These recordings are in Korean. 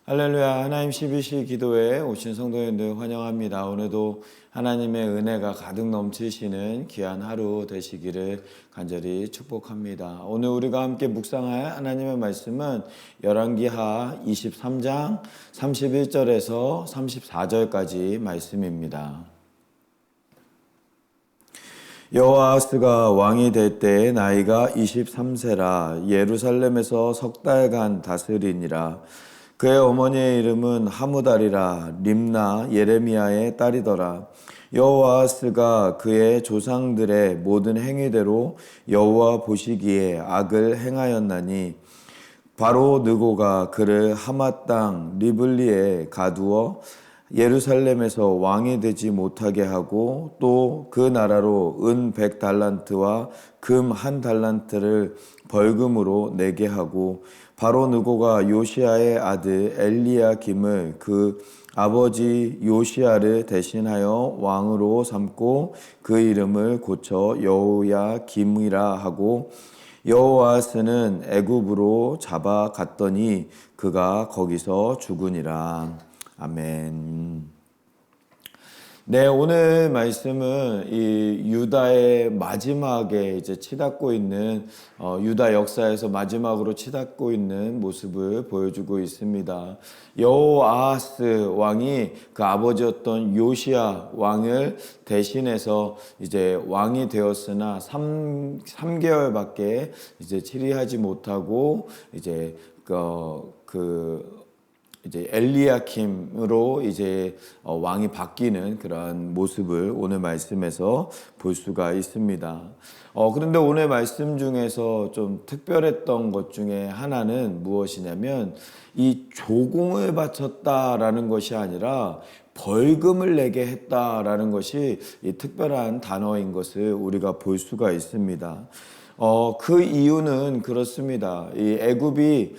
할렐루야. 하나님 12시 기도에 오신 성도님들 환영합니다. 오늘도 하나님의 은혜가 가득 넘치시는 귀한 하루 되시기를 간절히 축복합니다. 오늘 우리가 함께 묵상할 하나님의 말씀은 열왕기하 23장 31절에서 34절까지 말씀입니다. 여호아하스가 왕이 될 때 나이가 23세라 예루살렘에서 석 달간 다스리니라. 그의 어머니의 이름은 하무달이라 림나 예레미야의 딸이더라. 여호아하스가 그의 조상들의 모든 행위대로 여호와 보시기에 악을 행하였나니 바로 느고가 그를 하맛 땅 리블리에 가두어 예루살렘에서 왕이 되지 못하게 하고 또 그 나라로 은 100달란트와 금 1달란트를 벌금으로 내게 하고 바로 느고가 요시야의 아들 엘리야김을 그 아버지 요시야를 대신하여 왕으로 삼고 그 이름을 고쳐 여호야김이라 하고 여호아스는 애굽으로 잡아갔더니 그가 거기서 죽으니라. 아멘. 네, 오늘 말씀은 이 유다의 마지막에 이제 치닫고 있는 유다 역사에서 마지막으로 치닫고 있는 모습을 보여주고 있습니다. 여호아하스 왕이 그 아버지였던 요시야 왕을 대신해서 이제 왕이 되었으나 3개월밖에 이제 치리하지 못하고 이제 이제 엘리야킴으로 이제 왕이 바뀌는 그런 모습을 오늘 말씀에서 볼 수가 있습니다. 그런데 오늘 말씀 중에서 좀 특별했던 것 중에 하나는 무엇이냐면 이 조공을 바쳤다라는 것이 아니라 벌금을 내게 했다라는 것이 이 특별한 단어인 것을 우리가 볼 수가 있습니다. 그 이유는 그렇습니다. 이 애굽이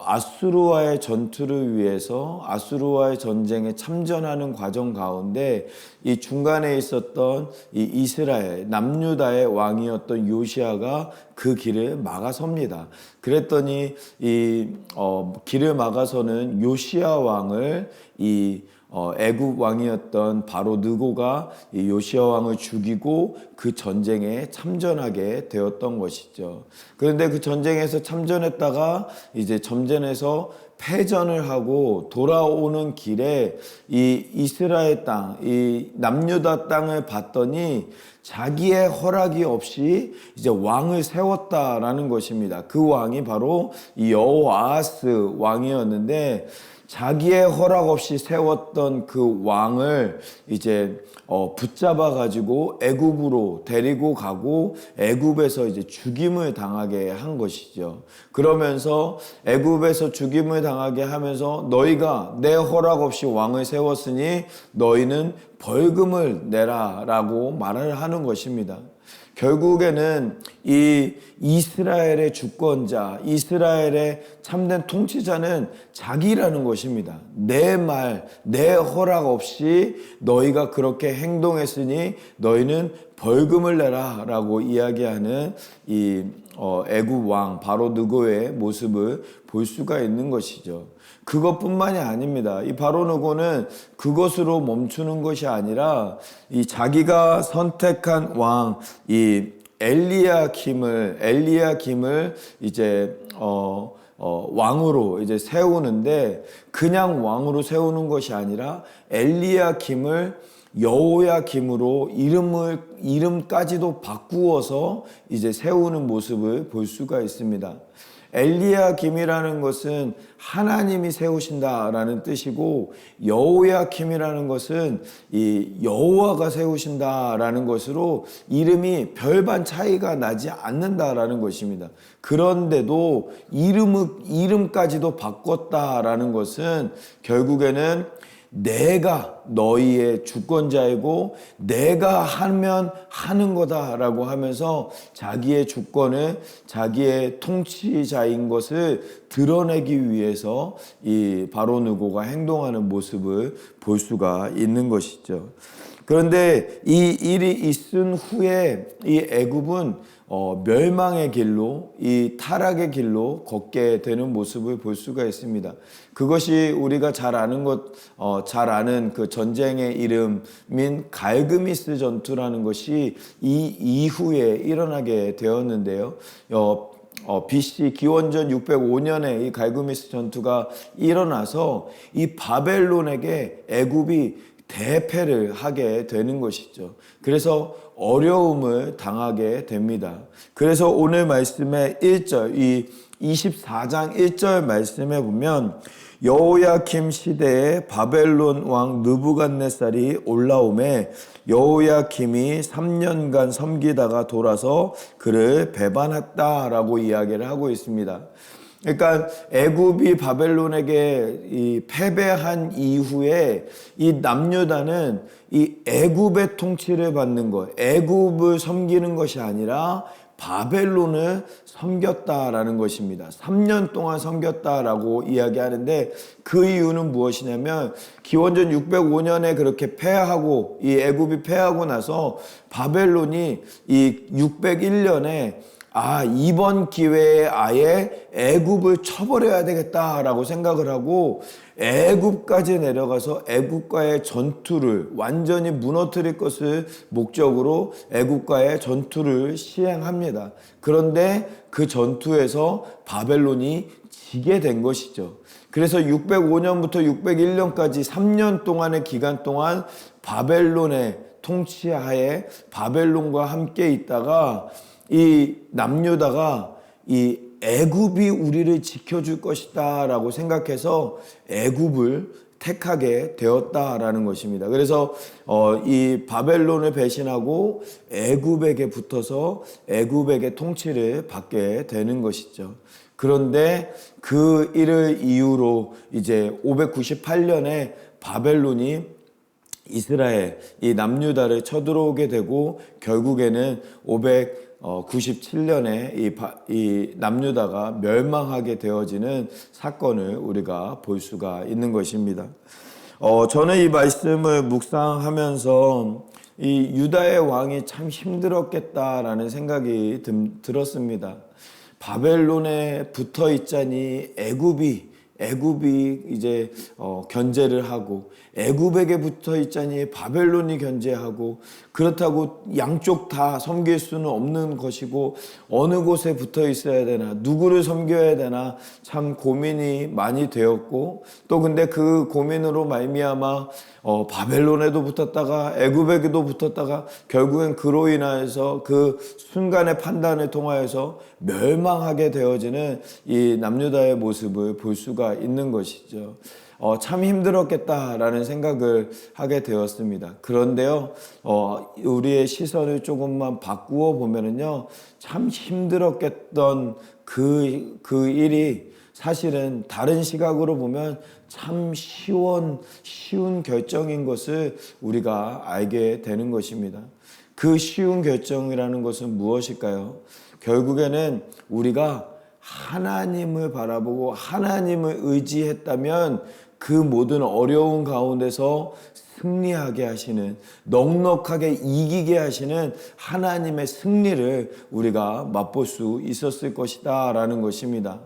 아수르와의 전투를 위해서 아수르와의 전쟁에 참전하는 과정 가운데 이 중간에 있었던 이 이스라엘 남유다의 왕이었던 요시야가 그 길을 막아섭니다. 그랬더니 이 길을 막아서는 요시야 왕을 애굽 왕이었던 바로 느고가 이 요시야 왕을 죽이고 그 전쟁에 참전하게 되었던 것이죠. 그런데 그 전쟁에서 참전했다가 이제 전쟁에서 패전을 하고 돌아오는 길에 이 이스라엘 땅, 이 남유다 땅을 봤더니 자기의 허락이 없이 이제 왕을 세웠다라는 것입니다. 그 왕이 바로 이 여호아하스 왕이었는데 자기의 허락 없이 세웠던 그 왕을 이제 붙잡아 가지고 애굽으로 데리고 가고 애굽에서 이제 죽임을 당하게 한 것이죠. 그러면서 애굽에서 죽임을 당하게 하면서 너희가 내 허락 없이 왕을 세웠으니 너희는 벌금을 내라라고 말을 하는 것입니다. 결국에는 이 이스라엘의 주권자, 이스라엘의 참된 통치자는 자기라는 것입니다. 내 말, 내 허락 없이 너희가 그렇게 행동했으니 너희는 벌금을 내라 라고 이야기하는 이 애굽 왕 바로 느고의 모습을 볼 수가 있는 것이죠. 그것뿐만이 아닙니다. 이 바로 느고는 그것으로 멈추는 것이 아니라 이 자기가 선택한 왕, 이 엘리야김을 이제 왕으로 이제 세우는데 그냥 왕으로 세우는 것이 아니라 엘리야김을 여호야김으로 이름까지도 바꾸어서 이제 세우는 모습을 볼 수가 있습니다. 엘리야김이라는 것은 하나님이 세우신다라는 뜻이고 여호야김이라는 것은 이 여호와가 세우신다라는 것으로 이름이 별반 차이가 나지 않는다라는 것입니다. 그런데도 이름까지도 바꿨다라는 것은 결국에는 내가 너희의 주권자이고 내가 하면 하는 거다라고 하면서 자기의 주권을 자기의 통치자인 것을 드러내기 위해서 이 바로 느고가 행동하는 모습을 볼 수가 있는 것이죠. 그런데 이 일이 있은 후에 이 애굽은 멸망의 길로, 이 타락의 길로 걷게 되는 모습을 볼 수가 있습니다. 그것이 우리가 잘 아는 그 전쟁의 이름인 갈그미스 전투라는 것이 이 이후에 일어나게 되었는데요. BC 기원전 605년에 이 갈그미스 전투가 일어나서 이 바벨론에게 애굽이 대패를 하게 되는 것이죠. 그래서 어려움을 당하게 됩니다. 그래서 오늘 말씀의 1절, 이 24장 1절 말씀에 보면 여호야킴 시대에 바벨론 왕 느부갓네살이 올라오매 여호야킴이 3년간 섬기다가 돌아서 그를 배반했다라고 이야기를 하고 있습니다. 그러니까 애굽이 바벨론에게 이 패배한 이후에 이 남유다는 이 애굽의 통치를 받는 것, 애굽을 섬기는 것이 아니라 바벨론을 섬겼다라는 것입니다. 3년 동안 섬겼다라고 이야기하는데 그 이유는 무엇이냐면 기원전 605년에 그렇게 패하고 이 애굽이 패하고 나서 바벨론이 이 601년에 이번 기회에 아예 애굽을 쳐버려야 되겠다라고 생각을 하고 애굽까지 내려가서 애굽과의 전투를 완전히 무너뜨릴 것을 목적으로 애굽과의 전투를 시행합니다. 그런데 그 전투에서 바벨론이 지게 된 것이죠. 그래서 605년부터 601년까지 3년 동안의 기간 동안 바벨론의 통치하에 바벨론과 함께 있다가 이 남유다가 이 애굽이 우리를 지켜줄 것이다 라고 생각해서 애굽을 택하게 되었다라는 것입니다. 그래서 이 바벨론을 배신하고 애굽에게 붙어서 애굽에게 통치를 받게 되는 것이죠. 그런데 그 일을 이유로 이제 598년에 바벨론이 이스라엘, 이 남유다를 쳐들어오게 되고 결국에는 597년에 이 남유다가 멸망하게 되어지는 사건을 우리가 볼 수가 있는 것입니다. 저는 이 말씀을 묵상하면서 이 유다의 왕이 참 힘들었겠다라는 생각이 들었습니다. 바벨론에 붙어 있자니 애굽이 이제 견제를 하고 애굽에게 붙어 있자니 바벨론이 견제하고 그렇다고 양쪽 다 섬길 수는 없는 것이고 어느 곳에 붙어 있어야 되나 누구를 섬겨야 되나 참 고민이 많이 되었고 또 근데 그 고민으로 말미암아 바벨론에도 붙었다가 애굽에게도 붙었다가 결국엔 그로 인하여서 그 순간의 판단을 통하여서 멸망하게 되어지는 이 남유다의 모습을 볼 수가 있는 것이죠. 참 힘들었겠다라는 생각을 하게 되었습니다. 그런데요, 우리의 시선을 조금만 바꾸어 보면은요, 참 힘들었겠던 그 일이 사실은 다른 시각으로 보면 참 쉬운 결정인 것을 우리가 알게 되는 것입니다. 그 쉬운 결정이라는 것은 무엇일까요? 결국에는 우리가 하나님을 바라보고 하나님을 의지했다면 그 모든 어려운 가운데서 승리하게 하시는, 넉넉하게 이기게 하시는 하나님의 승리를 우리가 맛볼 수 있었을 것이다 라는 것입니다.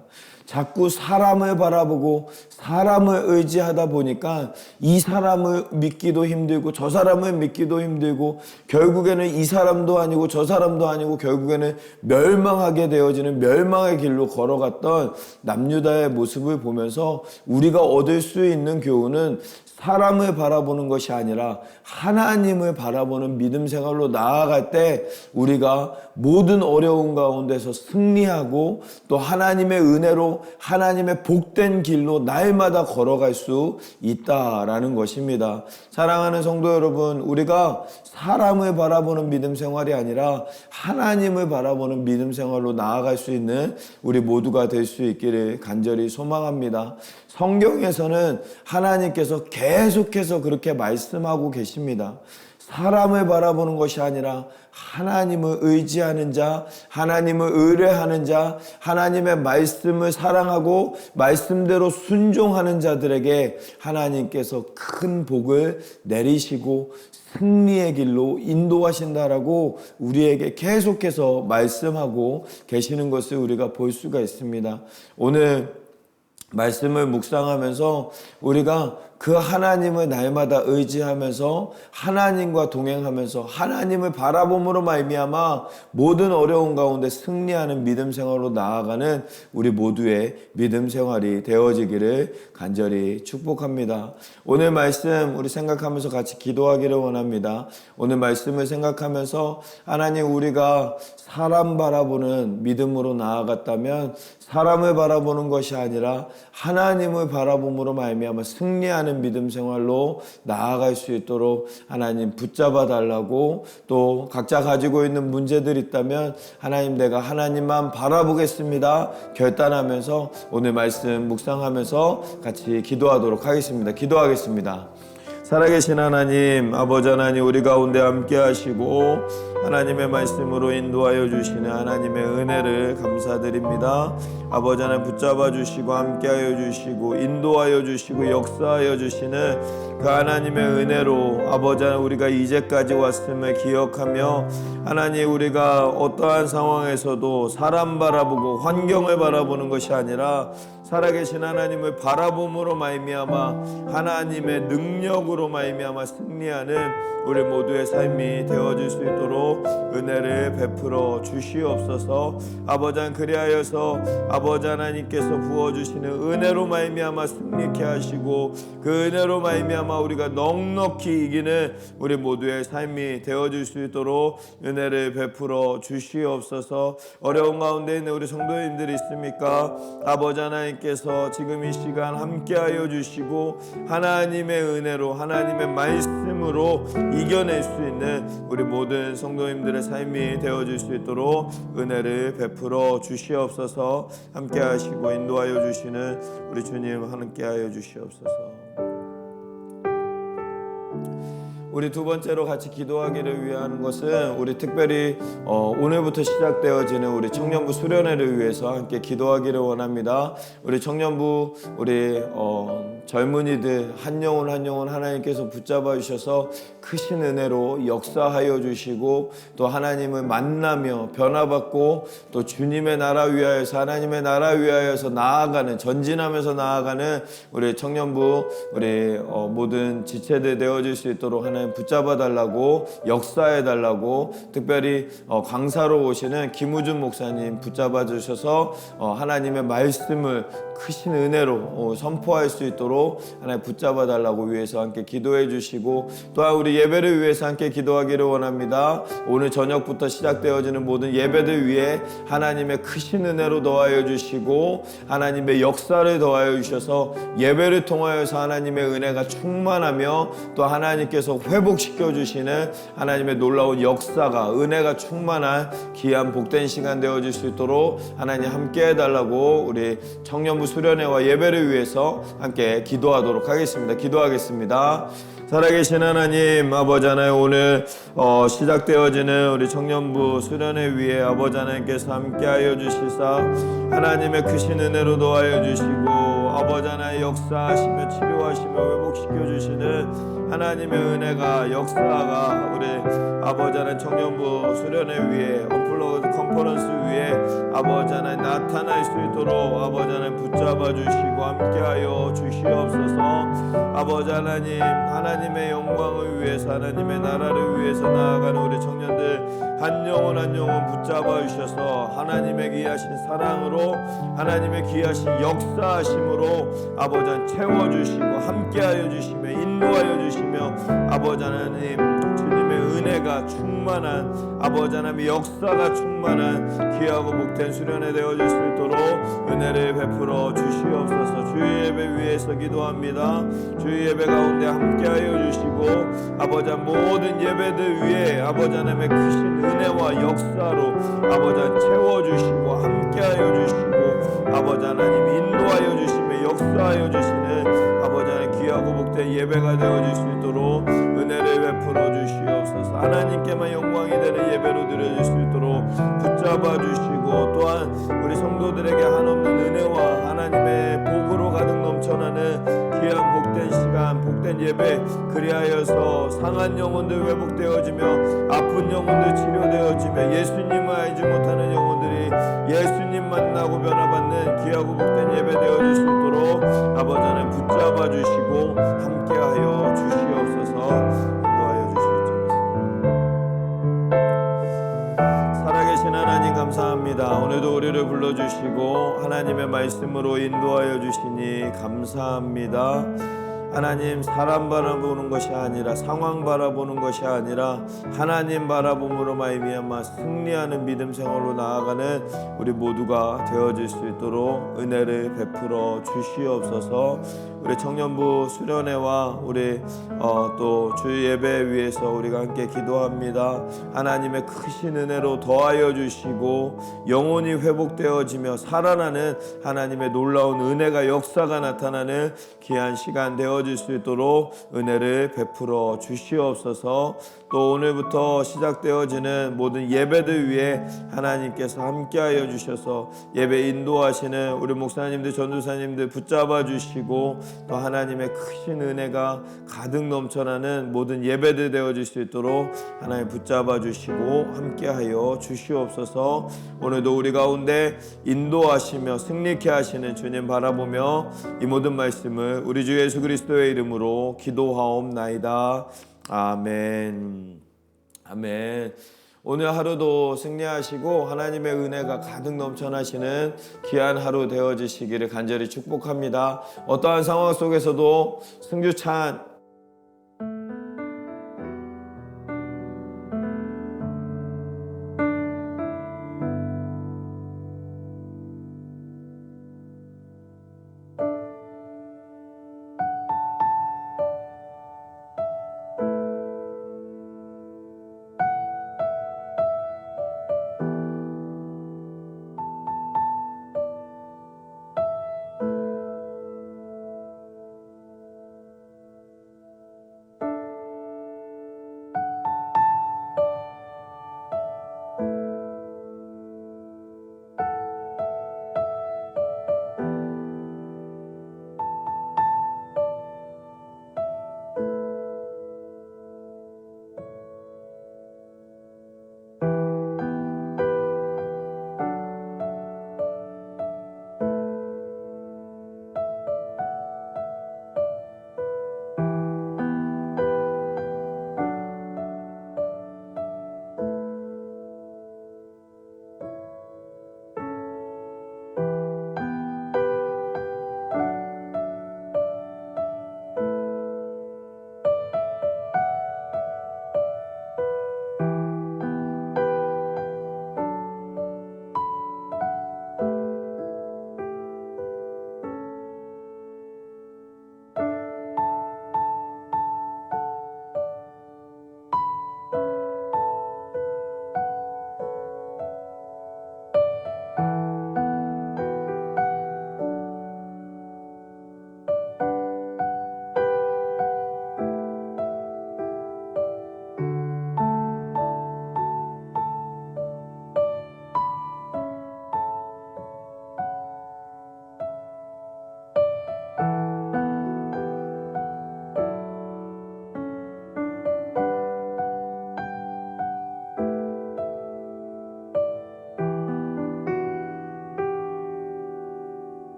자꾸 사람을 바라보고 사람을 의지하다 보니까 이 사람을 믿기도 힘들고 저 사람을 믿기도 힘들고 결국에는 이 사람도 아니고 저 사람도 아니고 결국에는 멸망하게 되어지는 멸망의 길로 걸어갔던 남유다의 모습을 보면서 우리가 얻을 수 있는 교훈은 사람을 바라보는 것이 아니라 하나님을 바라보는 믿음 생활로 나아갈 때 우리가 모든 어려운 가운데서 승리하고 또 하나님의 은혜로 하나님의 복된 길로 날마다 걸어갈 수 있다라는 것입니다. 사랑하는 성도 여러분, 우리가 사람을 바라보는 믿음 생활이 아니라 하나님을 바라보는 믿음 생활로 나아갈 수 있는 우리 모두가 될 수 있기를 간절히 소망합니다. 성경에서는 하나님께서 계속해서 그렇게 말씀하고 계십니다. 사람을 바라보는 것이 아니라 하나님을 의지하는 자, 하나님을 의뢰하는 자, 하나님의 말씀을 사랑하고 말씀대로 순종하는 자들에게 하나님께서 큰 복을 내리시고 승리의 길로 인도하신다라고 우리에게 계속해서 말씀하고 계시는 것을 우리가 볼 수가 있습니다. 오늘 말씀을 묵상하면서 우리가 그 하나님을 날마다 의지하면서 하나님과 동행하면서 하나님을 바라봄으로 말미암아 모든 어려움 가운데 승리하는 믿음 생활로 나아가는 우리 모두의 믿음 생활이 되어지기를 간절히 축복합니다. 오늘 말씀 우리 생각하면서 같이 기도하기를 원합니다. 오늘 말씀을 생각하면서 하나님, 우리가 사람 바라보는 믿음으로 나아갔다면 사람을 바라보는 것이 아니라 하나님을 바라봄으로 말미암아 승리하는 믿음 생활로 나아갈 수 있도록 하나님 붙잡아 달라고, 또 각자 가지고 있는 문제들이 있다면 하나님, 내가 하나님만 바라보겠습니다 결단하면서 오늘 말씀 묵상하면서 같이 기도하도록 하겠습니다. 기도하겠습니다. 살아계신 하나님, 아버지 하나님, 우리 가운데 함께 하시고 하나님의 말씀으로 인도하여 주시는 하나님의 은혜를 감사드립니다. 아버지 하나님, 붙잡아 주시고 함께하여 주시고 인도하여 주시고 역사하여 주시는 그 하나님의 은혜로 아버지 하나님, 우리가 이제까지 왔음을 기억하며 하나님, 우리가 어떠한 상황에서도 사람 바라보고 환경을 바라보는 것이 아니라 살아계신 하나님을 바라봄으로 말미암아 하나님의 능력으로 말미암아 승리하는 우리 모두의 삶이 되어질 수 있도록 은혜를 베풀어 주시옵소서. 아버지 하나님, 그리하여서 아버지 하나님께서 부어주시는 은혜로 말미암아 승리케 하시고 그 은혜로 말미암아 우리가 넉넉히 이기는 우리 모두의 삶이 되어질 수 있도록 은혜를 베풀어 주시옵소서. 어려운 가운데 있는 우리 성도님들이 있습니까? 아버지 하나님께서 지금 이 시간 함께하여 주시고 하나님의 은혜로 하나님의 말씀으로 이겨낼 수 있는 우리 모든 성도님들의 삶이 되어질 수 있도록 은혜를 베풀어 주시옵소서. 함께 하시고 인도하여 주시는 우리 주님 함께하여 주시옵소서. 우리 두 번째로 같이 기도하기를 위하는 것은 우리 특별히 오늘부터 시작되어지는 우리 청년부 수련회를 위해서 함께 기도하기를 원합니다. 우리 청년부 우리 젊은이들 한 영혼 한 영혼 하나님께서 붙잡아 주셔서 크신 은혜로 역사하여 주시고 또 하나님을 만나며 변화받고 또 주님의 나라 위하여서 하나님의 나라 위하여서 나아가는, 전진하면서 나아가는 우리 청년부 우리 모든 지체들 되어질 수 있도록 하나님 붙잡아 달라고, 역사해 달라고, 특별히 강사로 오시는 김우준 목사님 붙잡아 주셔서 하나님의 말씀을 크신 은혜로 선포할 수 있도록 하나님 붙잡아 달라고 위해서 함께 기도해 주시고, 또한 우리 예배를 위해서 함께 기도하기를 원합니다. 오늘 저녁부터 시작되어지는 모든 예배들 위해 하나님의 크신 은혜로 더하여 주시고 하나님의 역사를 더하여 주셔서 예배를 통하여서 하나님의 은혜가 충만하며 또 하나님께서 회복시켜 주시는 하나님의 놀라운 역사가, 은혜가 충만한 귀한 복된 시간 되어질 수 있도록 하나님 함께 해달라고 우리 청년부 수련회와 예배를 위해서 함께 기도하도록 하겠습니다. 기도하겠습니다. 살아계신 하나님, 아버지 하나님, 오늘 시작되어지는 우리 청년부 수련회 위에 아버지 하나님께서 함께하여 주시사 하나님의 크신 은혜로 도와여 주시고 아버지 하나님 역사하시며 치료하시며 회복시켜 주시는 하나님의 은혜가, 역사가 우리 아버지 하나님 청년부 수련회 위에 언플러그드 컨퍼런스 위에 아버지 하나님 나타날 수 있도록 아버지 하나님 붙잡아 주시고 함께하여 주시옵소서. 아버지 하나님, 하나님의 영광을 위해서 하나님의 나라를 위해서 나아가는 우리 청년들 한 영혼 한 영혼 붙잡아 주셔서 하나님의 귀하신 사랑으로 하나님의 귀하신 역사하심으로 아버지 하나님 채워주시고 함께하여 주시며 인도하여 주시며 아버지 하나님 주님의 은혜가 충만한 아버지 하나님의 역사가 충만한 귀하고 복된 수련회 되어질 수 있도록 은혜를 베풀어 주시옵소서. 주의 예배 위해서 기도합니다. 주의 예배 가운데 함께하여 주시고 아버지 하나님 모든 예배들 위에 아버지 하나님의 크신 은혜와 역사로 아버지 하나님 채워주시고 함께하여 주시고 아버지 하나님 인도하여 주시며 역사하여 주시는 아버지 하나님 귀하고 복된 예배가 되어질 수 있도록 은혜를 베풀어 주시옵소서. 하나님께만 영광이 되는 예배로 드려질 수 있도록 붙잡아 주시고, 또한 우리 성도들에게 한없는 은혜와 하나님의 복으로 가득 넘쳐나는 귀한 복된 시간, 복된 예배, 그리하여서 상한 영혼들 회복되어지며 아픈 영혼들 치료되어지며 예수님을 알지 못하는 영혼들이 예수님 만나고 변화받는 귀하고 복된 예배 되어질 수 있도록 아버지 하나님 붙잡아 주시고 함께하여 주시옵소서. 인도하여 주시옵소서. 살아계신 하나님 감사합니다. 오늘도 우리를 불러주시고 하나님의 말씀으로 인도하여 주시니 감사합니다. 하나님, 사람 바라보는 것이 아니라 상황 바라보는 것이 아니라 하나님 바라봄으로 말미암아 승리하는 믿음 생활로 나아가는 우리 모두가 되어질 수 있도록 은혜를 베풀어 주시옵소서. 우리 청년부 수련회와 우리 또 주 예배 위해서 우리가 함께 기도합니다. 하나님의 크신 은혜로 더하여 주시고 영혼이 회복되어지며 살아나는 하나님의 놀라운 은혜가 역사가 나타나는 귀한 시간 되어질 수 있도록 은혜를 베풀어 주시옵소서. 또 오늘부터 시작되어지는 모든 예배들 위해 하나님께서 함께하여 주셔서 예배 인도하시는 우리 목사님들 전도사님들 붙잡아 주시고, 또 하나님의 크신 은혜가 가득 넘쳐나는 모든 예배들 되어질 수 있도록 하나님 붙잡아 주시고 함께하여 주시옵소서. 오늘도 우리 가운데 인도하시며 승리케 하시는 주님 바라보며 이 모든 말씀을 우리 주 예수 그리스도의 이름으로 기도하옵나이다. 아멘. 아멘. 오늘 하루도 승리하시고 하나님의 은혜가 가득 넘쳐나시는 귀한 하루 되어지시기를 간절히 축복합니다. 어떠한 상황 속에서도 승주찬